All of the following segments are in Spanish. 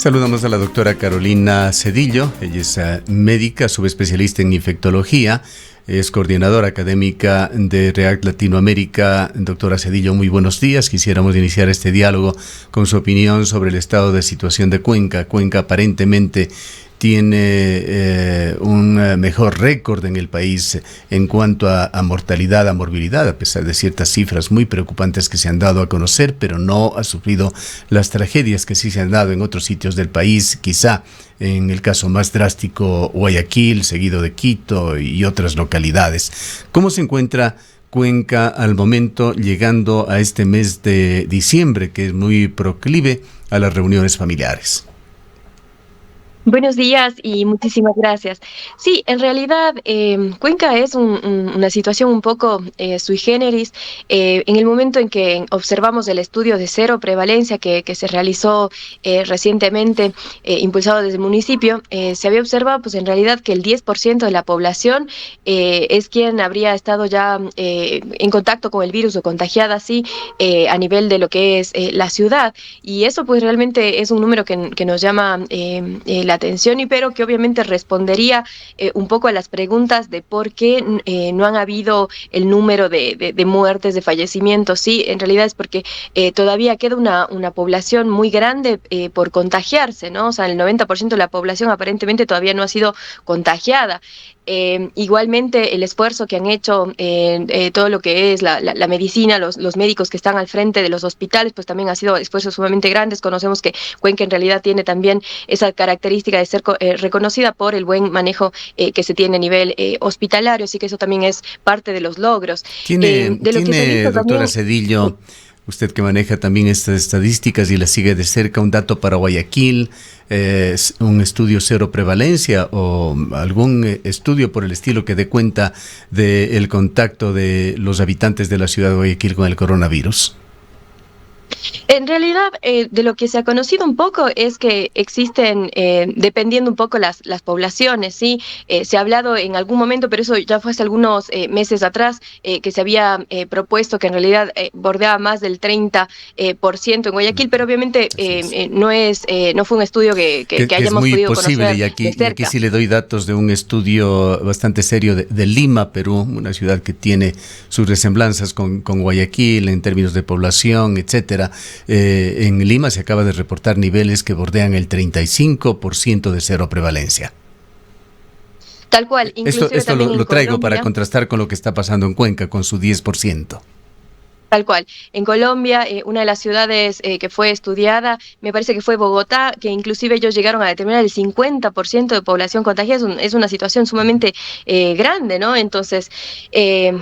Saludamos a la doctora Carolina Cedillo. Ella es médica, subespecialista en infectología, es coordinadora académica de REACT Latinoamérica. Doctora Cedillo, muy buenos días. Quisiéramos iniciar este diálogo con su opinión sobre el estado de situación de Cuenca. Cuenca aparentemente tiene un mejor récord en el país en cuanto a mortalidad, a morbilidad, a pesar de ciertas cifras muy preocupantes que se han dado a conocer, pero no ha sufrido las tragedias que sí se han dado en otros sitios del país, quizá en el caso más drástico Guayaquil, seguido de Quito y otras localidades. ¿Cómo se encuentra Cuenca al momento, llegando a este mes de diciembre, que es muy proclive a las reuniones familiares? Buenos días y muchísimas gracias. Sí, en realidad Cuenca es una situación un poco sui generis. En el momento en que observamos el estudio de cero prevalencia que se realizó recientemente, impulsado desde el municipio, se había observado pues en realidad que el 10% de la población es quien habría estado ya en contacto con el virus o contagiada así a nivel de lo que es la ciudad. Y eso pues realmente es un número que nos llama la atención, pero que obviamente respondería un poco a las preguntas de por qué no han habido el número de muertes, de fallecimientos. Sí, en realidad es porque todavía queda una población muy grande por contagiarse, ¿no? O sea, el 90% de la población aparentemente todavía no ha sido contagiada. Igualmente el esfuerzo que han hecho todo lo que es la medicina, los médicos que están al frente de los hospitales, pues también ha sido esfuerzos sumamente grandes. Conocemos que Cuenca en realidad tiene también esa característica de ser reconocida por el buen manejo que se tiene a nivel hospitalario, así que eso también es parte de los logros. ¿Tiene, De lo que se ha visto doctora también... Cedillo, usted que maneja también estas estadísticas y las sigue de cerca, un dato para Guayaquil, un estudio cero prevalencia o algún estudio por el estilo que dé cuenta del contacto de los habitantes de la ciudad de Guayaquil con el coronavirus? En realidad, de lo que se ha conocido un poco es que existen, dependiendo un poco las poblaciones, ¿sí? Se ha hablado en algún momento, pero eso ya fue hace algunos meses atrás, que se había propuesto que en realidad bordeaba más del 30% en Guayaquil, pero obviamente Así es. no fue un estudio que Que es hayamos muy podido posible, conocer de y aquí cerca. sí le doy datos de un estudio bastante serio de Lima, Perú, una ciudad que tiene sus resemblanzas con Guayaquil en términos de población, etcétera. En Lima se acaba de reportar niveles que bordean el 35% de cero prevalencia. Tal cual, inclusive Esto también en lo traigo para Colombia. contrastar con lo que está pasando en Cuenca, con su 10%. Tal cual. En Colombia, una de las ciudades que fue estudiada, me parece que fue Bogotá, que inclusive ellos llegaron a determinar el 50% de población contagiada. Es una situación sumamente grande, ¿no? Entonces, eh,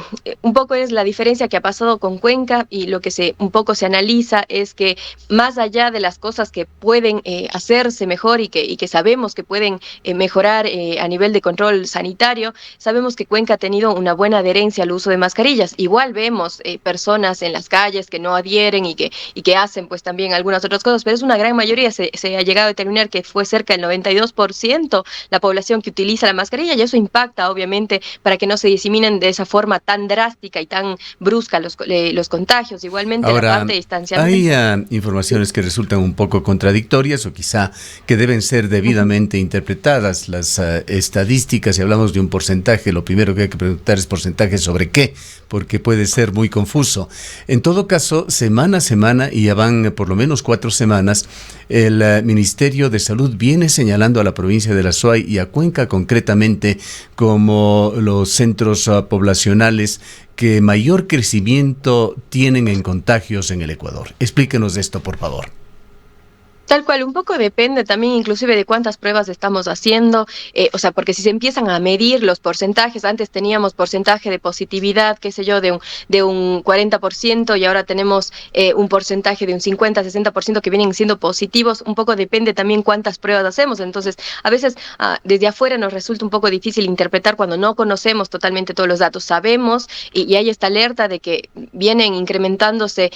un poco es la diferencia que ha pasado con Cuenca y lo que un poco se analiza es que más allá de las cosas que pueden hacerse mejor y que sabemos que pueden mejorar a nivel de control sanitario, sabemos que Cuenca ha tenido una buena adherencia al uso de mascarillas. Igual vemos personas en las calles que no adhieren y que hacen pues también algunas otras cosas, pero es una gran mayoría. Se ha llegado a determinar que fue cerca del 92% la población que utiliza la mascarilla, y eso impacta obviamente para que no se diseminen de esa forma tan drástica y tan brusca los contagios. Igualmente la Ahora, parte de hay distanciamiento. informaciones que resultan un poco contradictorias o quizá que deben ser debidamente interpretadas. Las estadísticas, si hablamos de un porcentaje, lo primero que hay que preguntar es porcentaje sobre qué, porque puede ser muy confuso. En todo caso, semana a semana, y ya van por lo menos 4 semanas, el Ministerio de Salud viene señalando a la provincia de La Suay y a Cuenca concretamente como los centros poblacionales que mayor crecimiento tienen en contagios en el Ecuador. Explíquenos de esto, por favor. Tal cual, un poco depende también inclusive de cuántas pruebas estamos haciendo, o sea, porque si se empiezan a medir los porcentajes, antes teníamos porcentaje de positividad, qué sé yo, de un 40%, y ahora tenemos un porcentaje de un 50-60% que vienen siendo positivos. Un poco depende también cuántas pruebas hacemos. Entonces, a veces desde afuera nos resulta un poco difícil interpretar cuando no conocemos totalmente todos los datos. Sabemos y hay esta alerta de que vienen incrementándose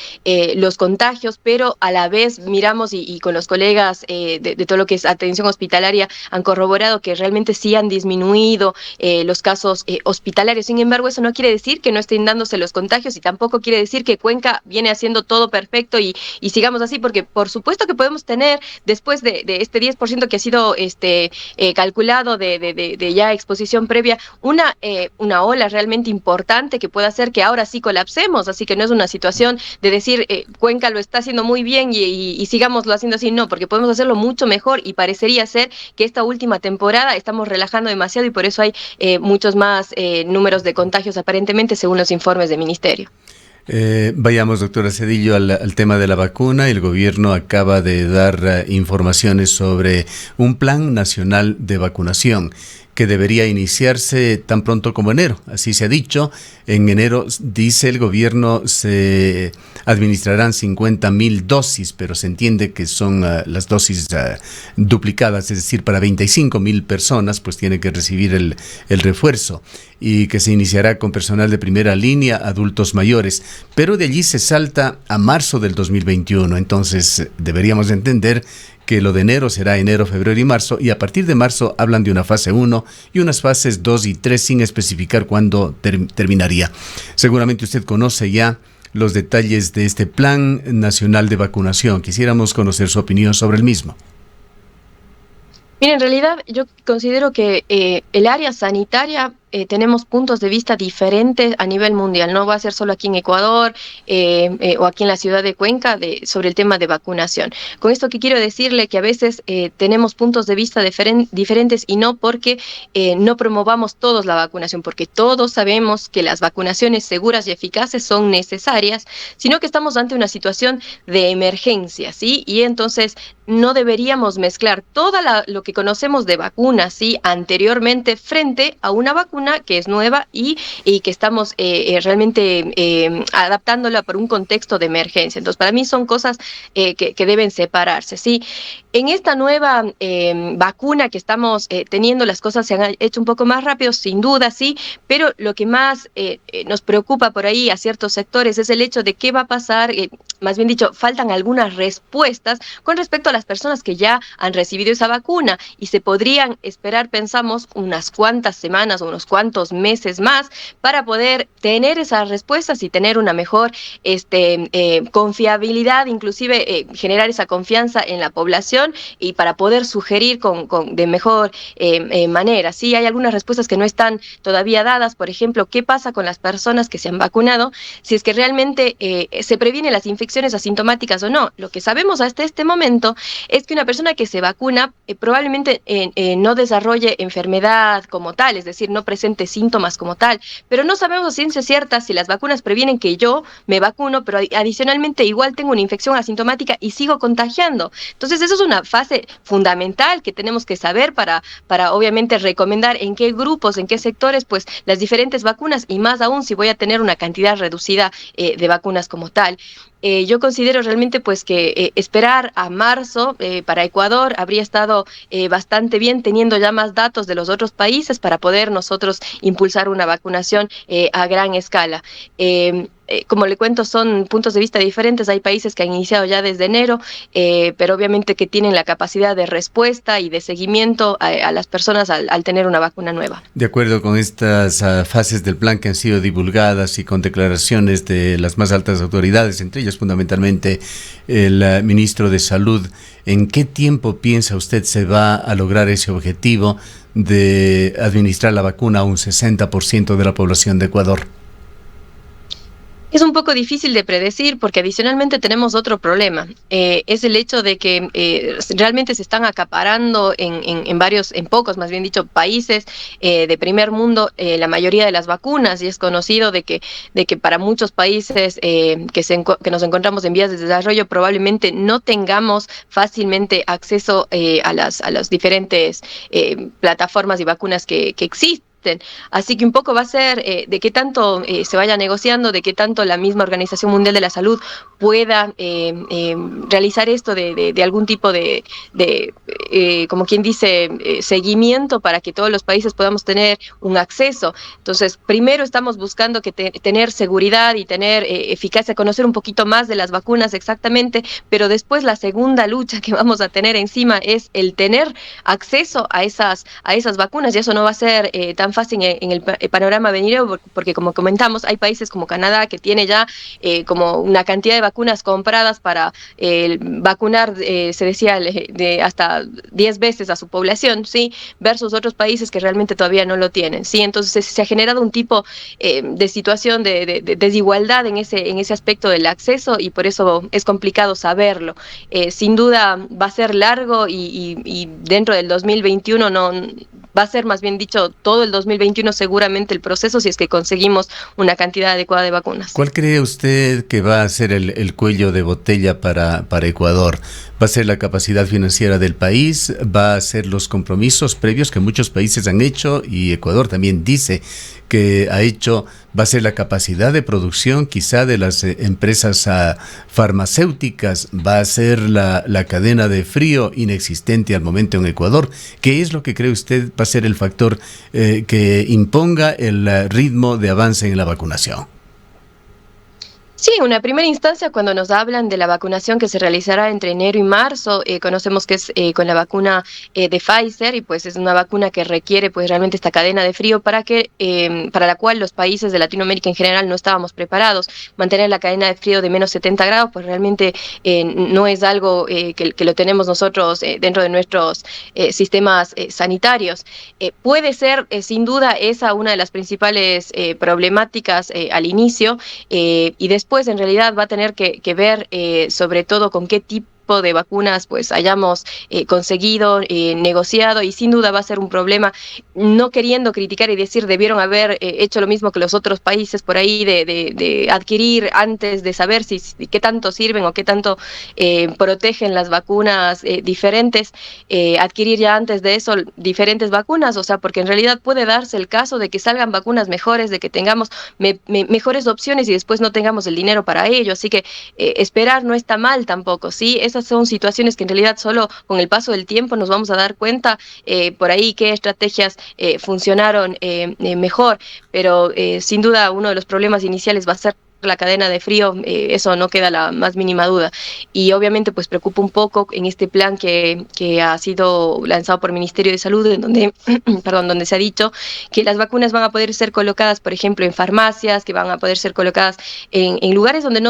los contagios, pero a la vez miramos y conocemos nuestros colegas de todo lo que es atención hospitalaria han corroborado que realmente sí han disminuido los casos hospitalarios. Sin embargo, eso no quiere decir que no estén dándose los contagios y tampoco quiere decir que Cuenca viene haciendo todo perfecto y sigamos así, porque por supuesto que podemos tener, después de este 10% que ha sido calculado de ya exposición previa, una ola realmente importante que pueda hacer que ahora sí colapsemos. Así que no es una situación de decir Cuenca lo está haciendo muy bien y sigámoslo haciendo así, no, porque podemos hacerlo mucho mejor y parecería ser que esta última temporada estamos relajando demasiado y por eso hay muchos más números de contagios aparentemente según los informes del ministerio. Vayamos, doctora Zedillo, al tema de la vacuna. El gobierno acaba de dar informaciones sobre un plan nacional de vacunación que debería iniciarse tan pronto como enero. Así se ha dicho. En enero, dice el gobierno, se administrarán 50,000 dosis, pero se entiende que son las dosis duplicadas, es decir, para 25,000 personas, pues tiene que recibir el refuerzo, y que se iniciará con personal de primera línea, adultos mayores, pero de allí se salta a marzo del 2021. Entonces, deberíamos entender que lo de enero será enero, febrero y marzo, y a partir de marzo hablan de una fase 1 y unas fases 2 y 3 sin especificar cuándo terminaría. Seguramente usted conoce ya los detalles de este Plan Nacional de Vacunación. Quisiéramos conocer su opinión sobre el mismo. Mira, en realidad yo considero que el área sanitaria tenemos puntos de vista diferentes a nivel mundial. No va a ser solo aquí en Ecuador o aquí en la ciudad de Cuenca sobre el tema de vacunación. Con esto que quiero decirle que a veces tenemos puntos de vista diferentes y no porque no promovamos todos la vacunación, porque todos sabemos que las vacunaciones seguras y eficaces son necesarias, sino que estamos ante una situación de emergencia, ¿sí? Y entonces no deberíamos mezclar todo lo que conocemos de vacunas, ¿sí?, anteriormente frente a una vacuna que es nueva y que estamos realmente adaptándola por un contexto de emergencia. Entonces, para mí son cosas que deben separarse, ¿sí? En esta nueva vacuna que estamos teniendo, las cosas se han hecho un poco más rápido, sin duda, sí, pero lo que más nos preocupa por ahí a ciertos sectores es el hecho de qué va a pasar, más bien dicho, faltan algunas respuestas con respecto a las personas que ya han recibido esa vacuna y se podrían esperar, pensamos, unas cuantas semanas o unos cuantos meses más para poder tener esas respuestas y tener una mejor confiabilidad, inclusive generar esa confianza en la población y para poder sugerir de mejor manera. Sí, hay algunas respuestas que no están todavía dadas, por ejemplo, ¿qué pasa con las personas que se han vacunado? Si es que realmente se previenen las infecciones asintomáticas o no. Lo que sabemos hasta este momento es que una persona que se vacuna probablemente no desarrolle enfermedad como tal, es decir, no presente síntomas como tal, pero no sabemos a ciencia cierta si las vacunas previenen que yo me vacuno, pero adicionalmente igual tengo una infección asintomática y sigo contagiando. Entonces, eso es una fase fundamental que tenemos que saber para obviamente recomendar en qué grupos, en qué sectores, pues las diferentes vacunas y más aún si voy a tener una cantidad reducida de vacunas como tal. Yo considero realmente pues que esperar a marzo para Ecuador habría estado bastante bien, teniendo ya más datos de los otros países para poder nosotros impulsar una vacunación a gran escala. Como le cuento, son puntos de vista diferentes. Hay países que han iniciado ya desde enero, pero obviamente que tienen la capacidad de respuesta y de seguimiento a las personas al tener una vacuna nueva. De acuerdo con estas fases del plan que han sido divulgadas y con declaraciones de las más altas autoridades, entre ellas fundamentalmente el ministro de Salud, ¿en qué tiempo piensa usted se va a lograr ese objetivo de administrar la vacuna a un 60% de la población de Ecuador? Es un poco difícil de predecir porque adicionalmente tenemos otro problema. Es el hecho de que realmente se están acaparando en pocos, más bien dicho, países de primer mundo la mayoría de las vacunas, y es conocido de que para muchos países que nos encontramos en vías de desarrollo probablemente no tengamos fácilmente acceso a las diferentes plataformas y vacunas que existen. Así que un poco va a ser de qué tanto se vaya negociando, de qué tanto la misma Organización Mundial de la Salud pueda realizar esto de algún tipo como quien dice, seguimiento para que todos los países podamos tener un acceso. Entonces, primero estamos buscando tener seguridad y tener eficacia, conocer un poquito más de las vacunas exactamente, pero después la segunda lucha que vamos a tener encima es el tener acceso a esas vacunas, y eso no va a ser tan fácil en el panorama venidero, porque como comentamos, hay países como Canadá que tiene ya como una cantidad de vacunas compradas para vacunar, se decía, de hasta 10 veces a su población, ¿sí? Versus otros países que realmente todavía no lo tienen, ¿sí? Entonces se ha generado un tipo de situación de desigualdad en ese aspecto del acceso, y por eso es complicado saberlo. Sin duda va a ser largo, y dentro del 2021 no va a ser, más bien dicho, todo el 2021 seguramente el proceso, si es que conseguimos una cantidad adecuada de vacunas. ¿Cuál cree usted que va a ser el cuello de botella para Ecuador? ¿Va a ser la capacidad financiera del país? ¿Va a ser los compromisos previos que muchos países han hecho y Ecuador también dice que ha hecho? ¿Va a ser la capacidad de producción quizá de las empresas farmacéuticas? ¿Va a ser la cadena de frío inexistente al momento en Ecuador? ¿Qué es lo que cree usted va a ser el factor que imponga el ritmo de avance en la vacunación? Sí, en una primera instancia, cuando nos hablan de la vacunación que se realizará entre enero y marzo, conocemos que es con la vacuna de Pfizer, y pues es una vacuna que requiere pues realmente esta cadena de frío para la cual los países de Latinoamérica en general no estábamos preparados. Mantener la cadena de frío de menos 70 grados, pues realmente no es algo que lo tenemos nosotros dentro de nuestros sistemas sanitarios. Puede ser, sin duda, esa una de las principales problemáticas al inicio, y después en realidad va a tener que ver sobre todo con qué tipo de vacunas pues hayamos conseguido, negociado, y sin duda va a ser un problema, no queriendo criticar y decir debieron haber hecho lo mismo que los otros países por ahí, de adquirir antes de saber qué tanto sirven o qué tanto protegen las vacunas diferentes, adquirir ya antes de eso diferentes vacunas, o sea, porque en realidad puede darse el caso de que salgan vacunas mejores, de que tengamos mejores opciones y después no tengamos el dinero para ello, así que esperar no está mal tampoco, ¿sí? Esas son situaciones que en realidad solo con el paso del tiempo nos vamos a dar cuenta por ahí qué estrategias funcionaron mejor, pero sin duda uno de los problemas iniciales va a ser la cadena de frío, eso no queda la más mínima duda. Y obviamente pues preocupa un poco en este plan que ha sido lanzado por el Ministerio de Salud, en donde, perdón, donde se ha dicho que las vacunas van a poder ser colocadas, por ejemplo, en farmacias, que van a poder ser colocadas en lugares donde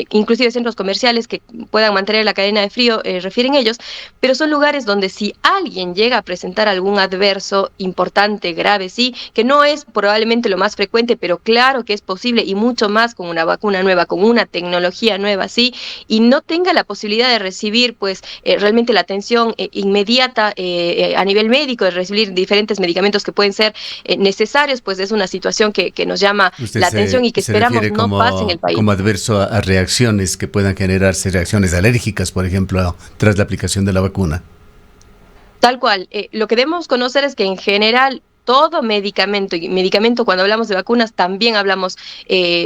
inclusive centros comerciales que puedan mantener la cadena de frío, refieren ellos, pero son lugares donde si alguien llega a presentar algún adverso importante, grave, sí, que no es probablemente lo más frecuente, pero claro que es posible, y mucho más con una vacuna nueva, con una tecnología nueva, ¿sí? Y no tenga la posibilidad de recibir, pues, realmente la atención inmediata a nivel médico, de recibir diferentes medicamentos que pueden ser necesarios, pues es una situación que nos llama la atención y que esperamos no pase en el país. Como adverso a reacciones que puedan generarse, reacciones alérgicas, por ejemplo, tras la aplicación de la vacuna. Tal cual. Lo que debemos conocer es que en general todo medicamento, y medicamento cuando hablamos de vacunas también hablamos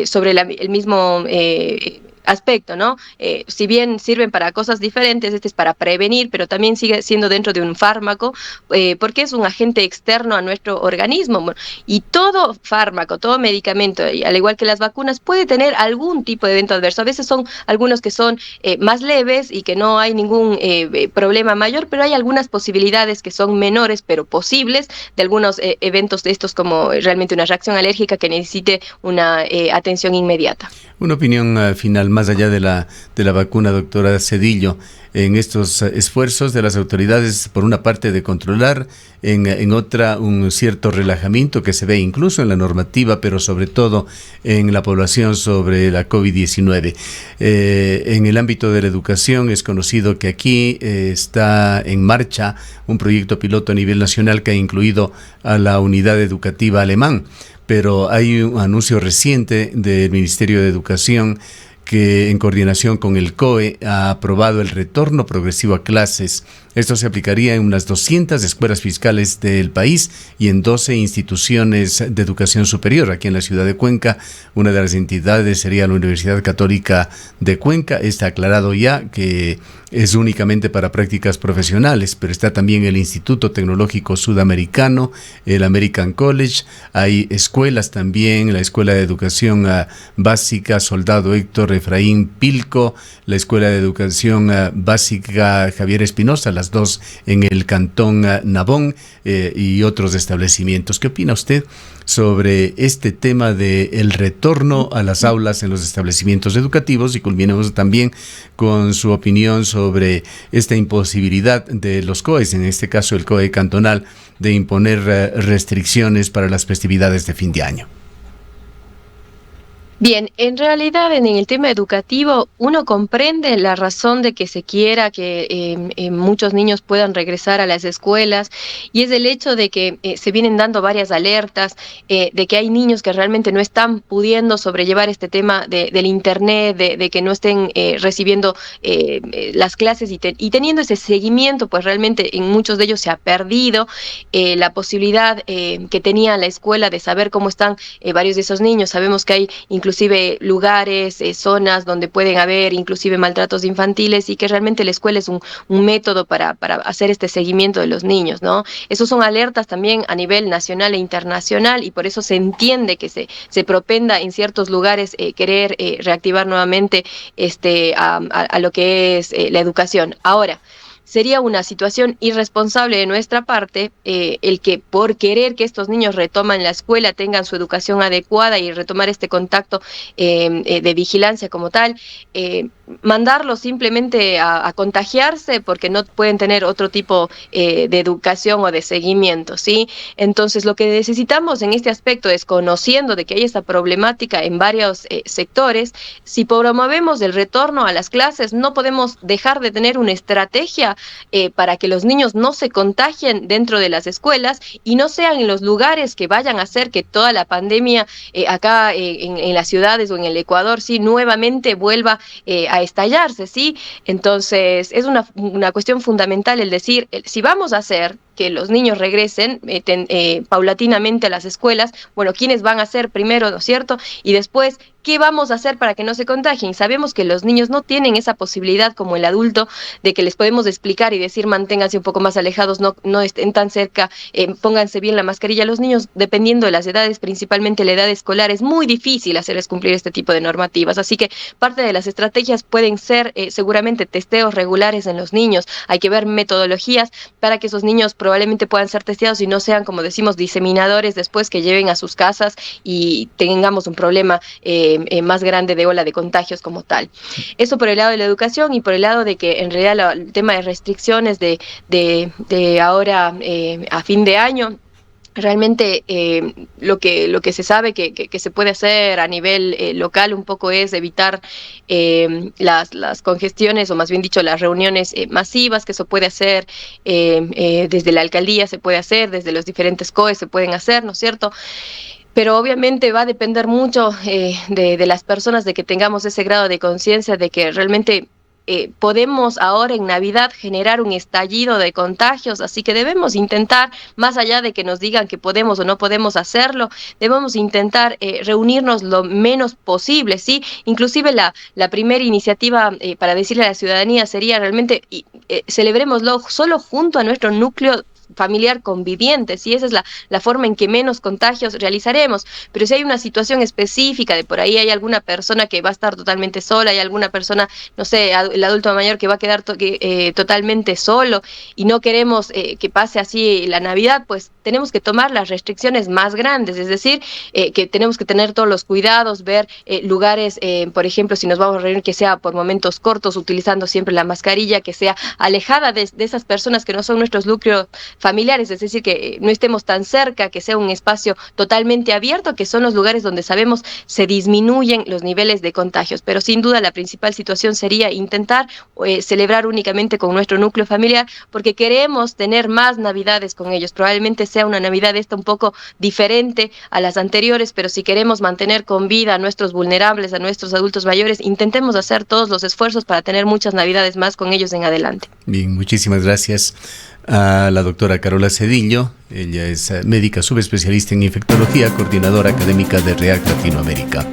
sobre el mismo aspecto, ¿no? Si bien sirven para cosas diferentes, este es para prevenir, pero también sigue siendo dentro de un fármaco, porque es un agente externo a nuestro organismo. Bueno, y todo fármaco, todo medicamento, y al igual que las vacunas, puede tener algún tipo de evento adverso. A veces son algunos que son más leves y que no hay ningún problema mayor, pero hay algunas posibilidades que son menores, pero posibles, de algunos eventos de estos, como realmente una reacción alérgica que necesite una atención inmediata. Una opinión final, más allá de la vacuna, doctora Zedillo, en estos esfuerzos de las autoridades, por una parte, de controlar, en otra, un cierto relajamiento que se ve incluso en la normativa, pero sobre todo en la población sobre la COVID-19. En el ámbito de la educación es conocido que aquí está en marcha un proyecto piloto a nivel nacional que ha incluido a la unidad educativa alemán, pero hay un anuncio reciente del Ministerio de Educación que en coordinación con el COE ha aprobado el retorno progresivo a clases. Esto se aplicaría en unas 200 escuelas fiscales del país y en 12 instituciones de educación superior aquí en la ciudad de Cuenca. Una de las entidades sería la Universidad Católica de Cuenca. Está aclarado ya que es únicamente para prácticas profesionales, pero está también el Instituto Tecnológico Sudamericano, el American College. Hay escuelas también, la Escuela de Educación Básica Soldado Héctor Efraín Pilco, la Escuela de Educación Básica Javier Espinosa, las dos en el Cantón Nabón, y otros establecimientos. ¿Qué opina usted sobre este tema del retorno a las aulas en los establecimientos educativos? Y culminemos también con su opinión sobre esta imposibilidad de los COEs, en este caso el COE cantonal, de imponer restricciones para las festividades de fin de año. Bien, en realidad en el tema educativo uno comprende la razón de que se quiera que muchos niños puedan regresar a las escuelas, y es el hecho de que se vienen dando varias alertas de que hay niños que realmente no están pudiendo sobrellevar este tema del internet, de que no estén recibiendo las clases y teniendo ese seguimiento, pues realmente en muchos de ellos se ha perdido la posibilidad que tenía la escuela de saber cómo están varios de esos niños. Sabemos que hay inclusive lugares, zonas donde pueden haber inclusive maltratos infantiles, y que realmente la escuela es un método para hacer este seguimiento de los niños, ¿no? Esos son alertas también a nivel nacional e internacional, y por eso se entiende que se propenda en ciertos lugares querer reactivar nuevamente a lo que es la educación. Ahora, sería una situación irresponsable de nuestra parte el que por querer que estos niños retoman la escuela, tengan su educación adecuada y retomar este contacto de vigilancia como tal, mandarlos simplemente a contagiarse porque no pueden tener otro tipo de educación o de seguimiento, ¿sí? Entonces lo que necesitamos en este aspecto es, conociendo de que hay esta problemática en varios sectores, si promovemos el retorno a las clases, no podemos dejar de tener una estrategia para que los niños no se contagien dentro de las escuelas y no sean en los lugares que vayan a hacer que toda la pandemia acá en las ciudades o en el Ecuador, sí, nuevamente vuelva a estallarse, ¿sí? Entonces es una cuestión fundamental el decir, si vamos a hacer que los niños regresen paulatinamente a las escuelas, bueno, ¿quiénes van a ser primero, no es cierto? Y después, ¿qué vamos a hacer para que no se contagien? Sabemos que los niños no tienen esa posibilidad como el adulto de que les podemos explicar y decir manténganse un poco más alejados, no estén tan cerca, pónganse bien la mascarilla. Los niños, dependiendo de las edades, principalmente la edad escolar, es muy difícil hacerles cumplir este tipo de normativas. Así que parte de las estrategias pueden ser seguramente testeos regulares en los niños. Hay que ver metodologías para que esos niños probablemente puedan ser testeados y no sean, como decimos, diseminadores después que lleven a sus casas y tengamos un problema más grande de ola de contagios como tal. Eso por el lado de la educación, y por el lado de que en realidad el tema de restricciones de ahora a fin de año, realmente lo que se sabe que se puede hacer a nivel local un poco es evitar las congestiones, o más bien dicho, las reuniones masivas, que eso puede hacer desde la alcaldía, se puede hacer, desde los diferentes COE se pueden hacer, ¿no es cierto? Pero obviamente va a depender mucho de las personas, de que tengamos ese grado de conciencia de que realmente podemos ahora en Navidad generar un estallido de contagios, así que debemos intentar, más allá de que nos digan que podemos o no podemos hacerlo, debemos intentar reunirnos lo menos posible, ¿sí? Inclusive la primera iniciativa para decirle a la ciudadanía sería realmente celebrémoslo solo junto a nuestro núcleo familiar conviviente, si esa es la forma en que menos contagios realizaremos. Pero si hay una situación específica, de por ahí hay alguna persona que va a estar totalmente sola, hay alguna persona, no sé, el adulto mayor que va a quedar totalmente solo, y no queremos que pase así la Navidad, pues tenemos que tomar las restricciones más grandes, es decir, que tenemos que tener todos los cuidados, ver lugares, por ejemplo, si nos vamos a reunir, que sea por momentos cortos, utilizando siempre la mascarilla, que sea alejada de esas personas que no son nuestros núcleos familiares, es decir, que no estemos tan cerca, que sea un espacio totalmente abierto, que son los lugares donde sabemos se disminuyen los niveles de contagios. Pero sin duda la principal situación sería intentar celebrar únicamente con nuestro núcleo familiar, porque queremos tener más Navidades con ellos. Probablemente sea una Navidad esta un poco diferente a las anteriores, pero si queremos mantener con vida a nuestros vulnerables, a nuestros adultos mayores, intentemos hacer todos los esfuerzos para tener muchas Navidades más con ellos en adelante. Bien, muchísimas gracias a la doctora Carola Cedillo. Ella es médica subespecialista en infectología, coordinadora académica de REAC Latinoamérica.